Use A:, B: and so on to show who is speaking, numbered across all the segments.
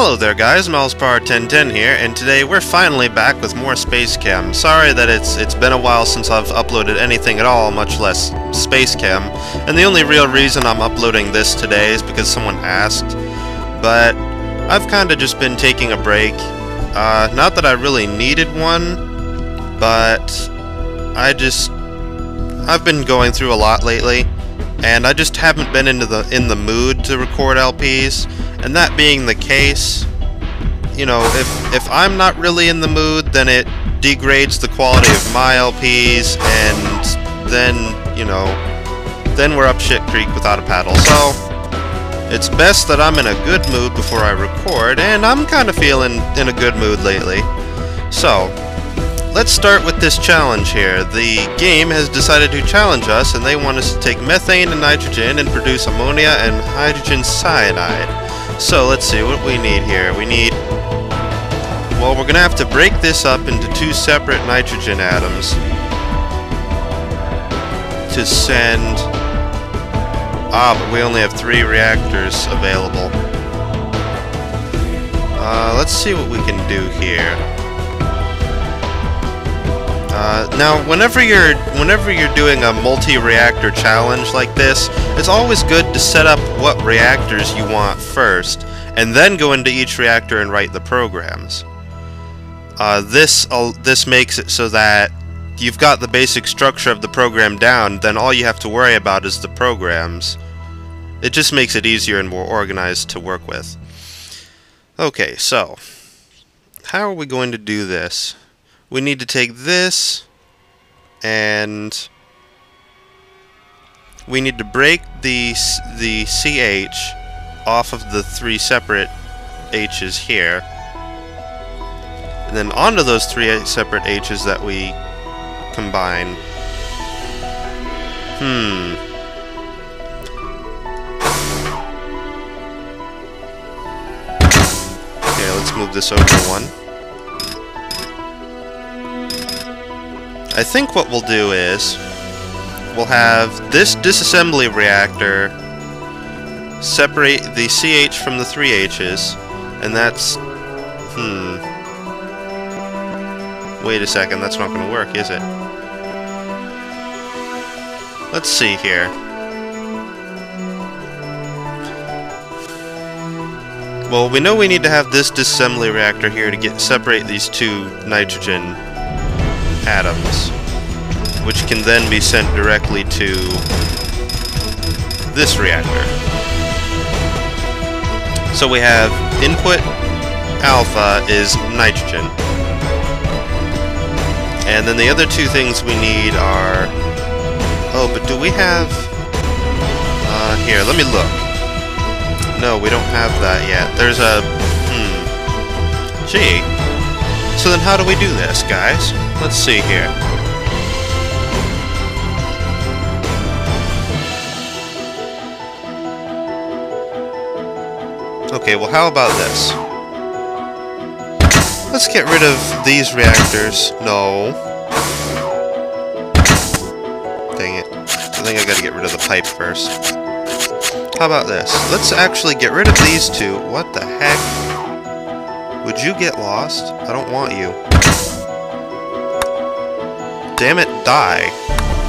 A: Hello there guys, MelsPower1010 here, and today we're finally back with more Spacechem. Sorry that it's been a while since I've uploaded anything at all, much less Spacechem, and the only real reason I'm uploading this today is because someone asked, but I've kinda just been taking a break. Not that I really needed one, but I've been going through a lot lately, and I just haven't been in the mood to record LPs. And that being the case, you know, if I'm not really in the mood, then it degrades the quality of my LPs, and then, you know, then we're up shit creek without a paddle. So, it's best that I'm in a good mood before I record, and I'm kind of feeling in a good mood lately. So, let's start with this challenge here. The game has decided to challenge us, and they want us to take methane and nitrogen and produce ammonia and hydrogen cyanide. So let's see what we need here. Well, we're gonna have to break this up into two separate nitrogen atoms to send... but we only have 3 reactors available. Let's see what we can do here. Now, whenever you're doing a multi-reactor challenge like this, it's always good to set up what reactors you want first, and then go into each reactor and write the programs. This makes it so that you've got the basic structure of the program down, then all you have to worry about is the programs. It just makes it easier and more organized to work with. Okay, so, how are we going to do this? We need to take this, and we need to break the CH off of the 3 separate H's here, and then onto those 3 separate H's that we combine. Okay, let's move this over 1. I think what we'll do is we'll have this disassembly reactor separate the CH from the 3 H's, and that's... Wait a second, that's not going to work, is it? Let's see here. Well, we know we need to have this disassembly reactor here to separate these 2 nitrogen atoms, which can then be sent directly to this reactor. So we have input alpha is nitrogen, and then the other 2 things we need are... Oh, but do we have... here, let me look. No, we don't have that yet. There's a... Gee. So then how do we do this, guys? Let's see here. Okay, well how about this? Let's get rid of these reactors. No. Dang it. I think I gotta get rid of the pipe first. How about this? Let's actually get rid of these 2. What the heck? Would you get lost? I don't want you. Damn it, die.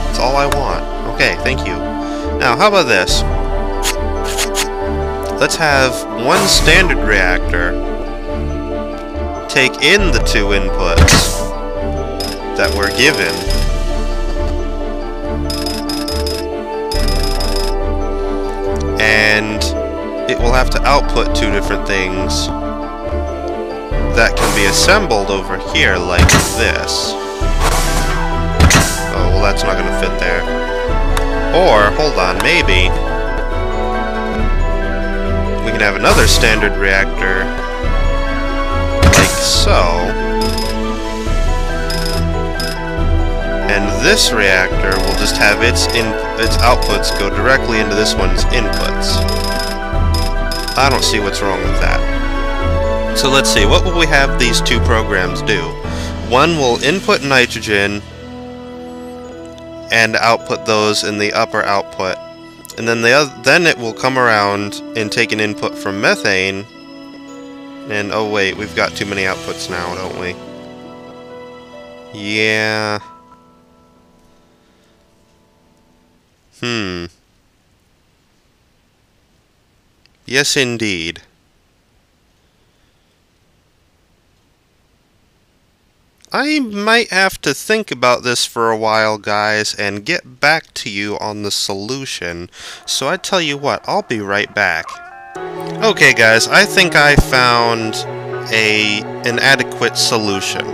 A: That's all I want. Okay, thank you. Now, how about this? Let's have one standard reactor take in the 2 inputs that we're given, and it will have to output 2 different things that can be assembled over here like this. Oh, well, that's not going to fit there. Or, hold on, maybe we can have another standard reactor like so, and this reactor will just have its outputs go directly into this one's inputs. I don't see what's wrong with that. So let's see, what will we have these 2 programs do? One will input nitrogen and output those in the upper output, and then then it will come around and take an input from methane And oh wait, we've got too many outputs now, don't we? Yeah. Yes, indeed. I might have to think about this for a while, guys, and get back to you on the solution. So I tell you what, I'll be right back. Okay, guys, I think I found an adequate solution.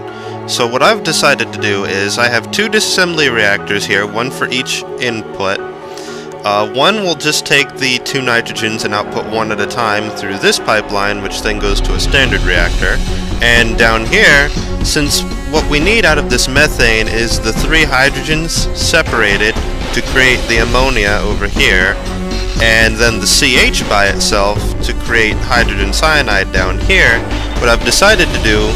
A: So what I've decided to do is I have two disassembly reactors here, one for each input. One will just take the two nitrogens and output one at a time through this pipeline, which then goes to a standard reactor. And down here, since what we need out of this methane is the three hydrogens separated to create the ammonia over here, and then the CH by itself to create hydrogen cyanide down here, what I've decided to do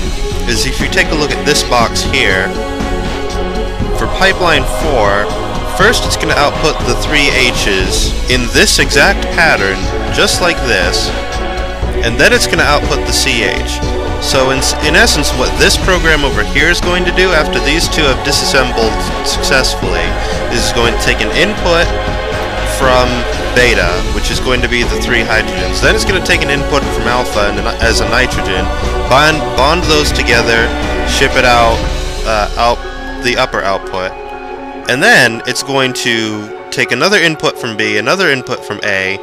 A: is if you take a look at this box here, for pipeline 4, first it's going to output the three H's in this exact pattern, just like this, and then it's going to output the CH. So in essence, what this program over here is going to do after these two have disassembled successfully is going to take an input from beta, which is going to be the three hydrogens. Then it's going to take an input from alpha as a nitrogen, bond those together, ship it out the upper output, and then it's going to take another input from B, another input from A,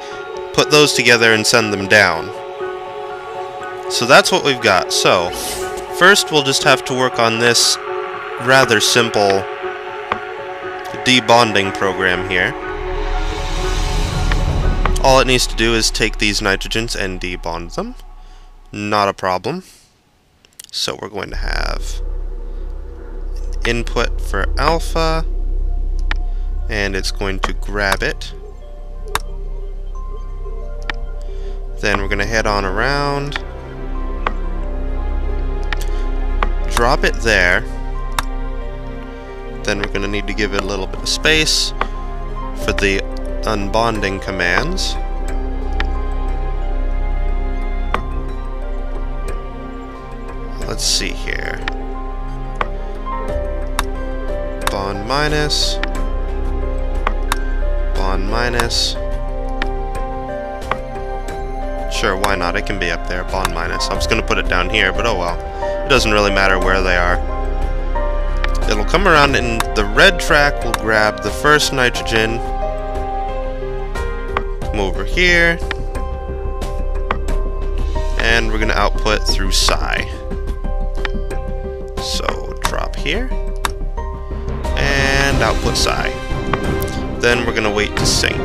A: put those together and send them down. So that's what we've got. So first we'll just have to work on this rather simple debonding program here. All it needs to do is take these nitrogens and debond them. Not a problem. So we're going to have an input for alpha, and it's going to grab it. Then we're going to head on around, drop it there. Then we're going to need to give it a little bit of space for the unbonding commands. Let's see here. Bond minus. Bond minus. Sure, why not? It can be up there. Bond minus. I was going to put it down here, but oh well. It doesn't really matter where they are. It'll come around and the red track will grab the first nitrogen. Come over here. And we're going to output through psi. So drop here. And output psi. Then we're going to wait to sync.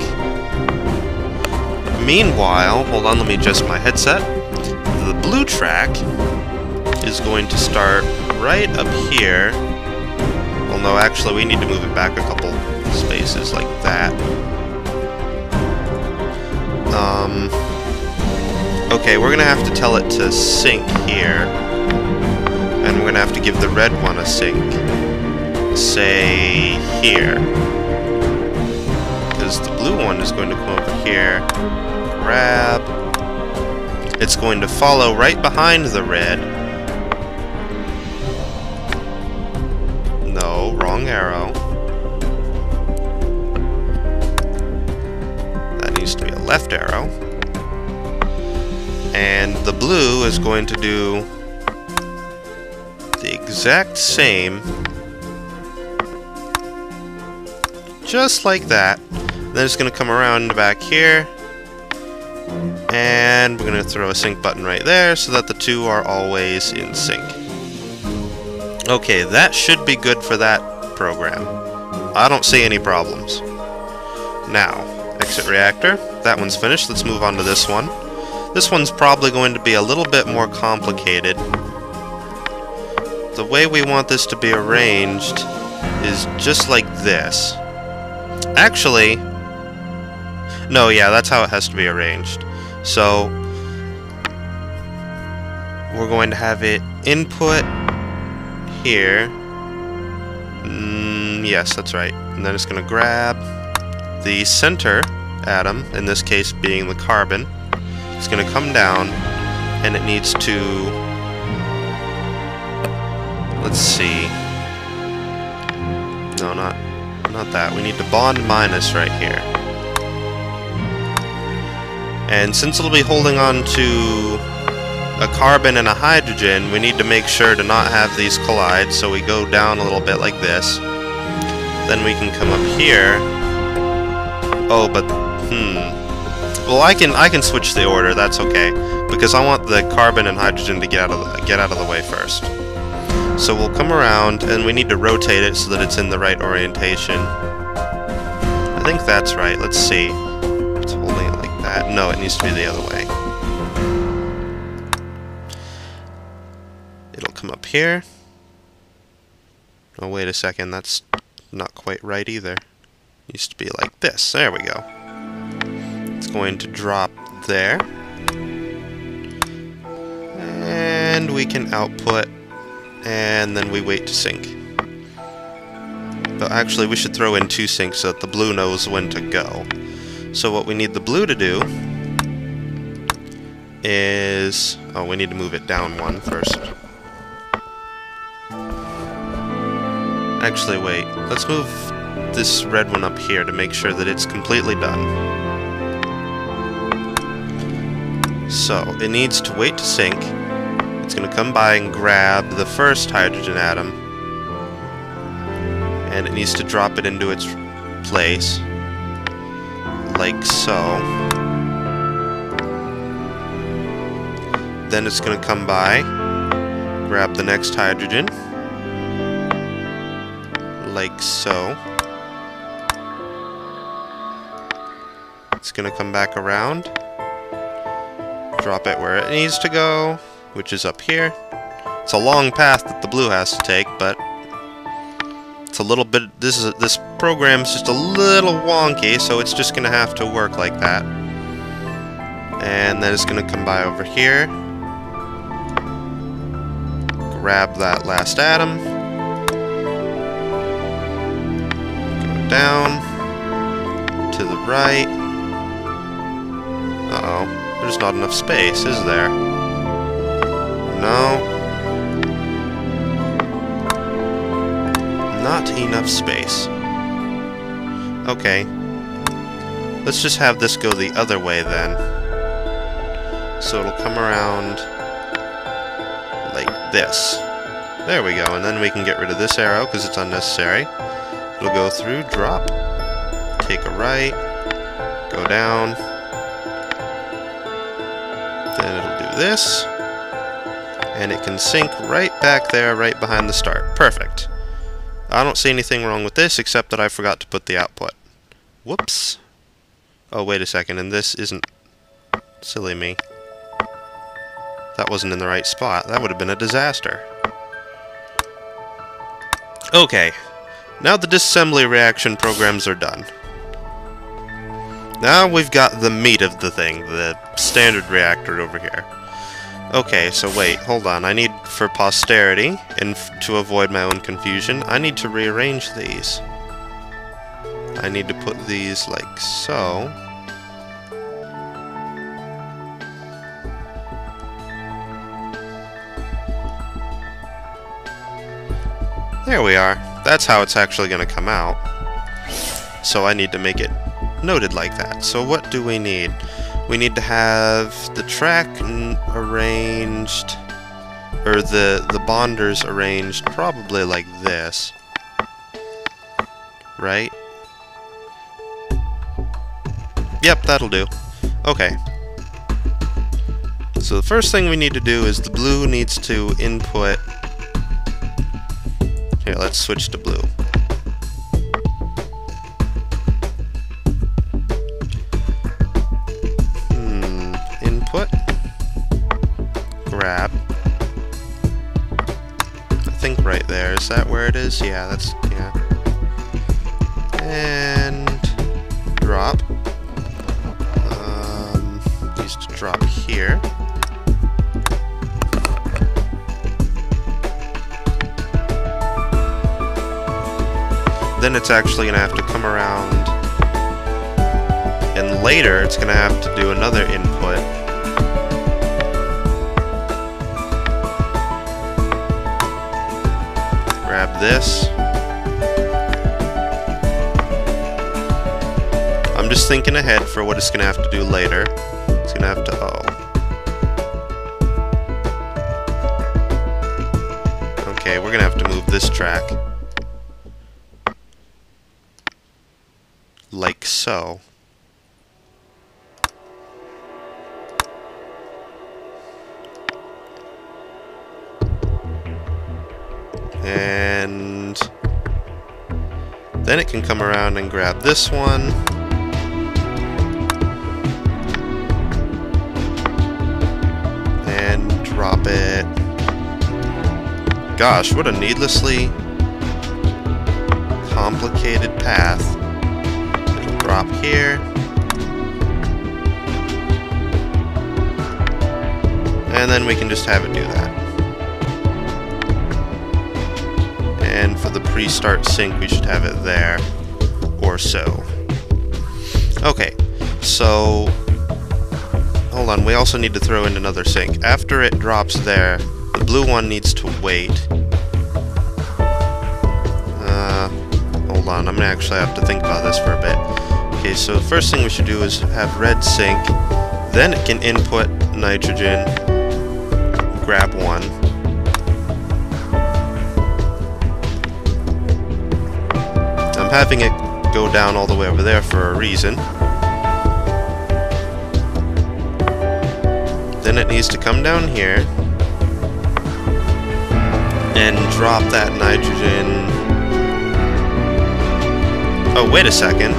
A: Meanwhile, hold on, let me adjust my headset. The blue track is going to start right up here. Well, no, actually, we need to move it back a couple spaces like that. Okay, we're gonna have to tell it to sync here. And we're gonna have to give the red one a sync. Say here. Because the blue one is going to come over here, grab. It's going to follow right behind the red. No, wrong arrow. That needs to be a left arrow. And the blue is going to do the exact same, just like that. Then it's going to come around back here, and we're going to throw a sync button right there so that the two are always in sync. Okay, that should be good for that program. I don't see any problems. Now, exit reactor. That one's finished. Let's move on to this one. This one's probably going to be a little bit more complicated. The way we want this to be arranged is just like this. Actually, no, yeah, that's how it has to be arranged. So, we're going to have it input here. Yes, that's right. And then it's going to grab the center atom, in this case being the carbon. It's going to come down, and it needs to... let's see. No, not that. We need to bond minus right here. And since it'll be holding on to a carbon and a hydrogen, we need to make sure to not have these collide, so we go down a little bit like this. Then we can come up here. Oh, but well, I can switch the order. That's okay, because I want the carbon and hydrogen to get out of the way first. So we'll come around, and we need to rotate it so that it's in the right orientation. I think that's right. Let's see. It's holding it like that. No, it needs to be the other way. It'll come up here. Oh, wait a second. That's not quite right either. It used to be like this. There we go. It's going to drop there. And we can output, and then we wait to sync. But actually, we should throw in 2 syncs so that the blue knows when to go. So what we need the blue to do is... oh, we need to move it down 1 first. Actually, wait. Let's move this red one up here to make sure that it's completely done. So, it needs to wait to sync. It's going to come by and grab the first hydrogen atom. And it needs to drop it into its place. Like so. Then it's going to come by, grab the next hydrogen. Like so. It's going to come back around, drop it where it needs to go, which is up here. It's a long path that the blue has to take, but it's a little bit... this program's just a little wonky, so it's just going to have to work like that. And then it's going to come by over here, grab that last atom, go down to the right. Uh-oh, there's not enough space, is there? No. Not enough space. Okay. Let's just have this go the other way then. So it'll come around like this. There we go, and then we can get rid of this arrow because it's unnecessary. It'll go through, drop, take a right, go down. Then it'll do this, and it can sync right back there, right behind the start. Perfect. I don't see anything wrong with this, except that I forgot to put the output. Whoops. Oh, wait a second, and this isn't... silly me. That wasn't in the right spot. That would have been a disaster. Okay. Now the disassembly reaction programs are done. Now we've got the meat of the thing, the standard reactor over here. Okay, so wait, hold on. I need, for posterity, and to avoid my own confusion, I need to rearrange these. I need to put these like so. There we are. That's how it's actually going to come out. So I need to make it noted like that. So what do we need? We need to have the track arranged, or the bonders arranged probably like this. Right? Yep, that'll do. Okay. So the first thing we need to do is the blue needs to input... Here, let's switch to blue. Input. Grab. I think right there. Is that where it is? Yeah, that's... yeah. And... drop. Needs to drop here. Then it's actually going to have to come around, and later it's going to have to do another input this. I'm just thinking ahead for what it's going to have to do later. It's going to have to... oh. Okay, we're going to have to move this track. Like so. And then it can come around and grab this one. And drop it. Gosh, what a needlessly complicated path. It'll drop here. And then we can just have it do that. And for the pre-start sync, we should have it there, or so. Okay, so... hold on, we also need to throw in another sync. After it drops there, the blue one needs to wait. Hold on, I'm gonna actually have to think about this for a bit. Okay, so the first thing we should do is have red sync, then it can input nitrogen, grab one. I'm having it go down all the way over there for a reason. Then it needs to come down here and drop that nitrogen. Oh, wait a second.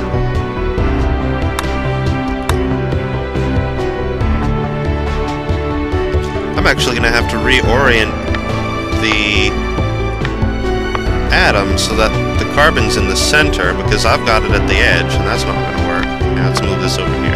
A: I'm actually going to have to reorient the atom so that the carbon's in the center, because I've got it at the edge, and that's not going to work. Now let's move this over here.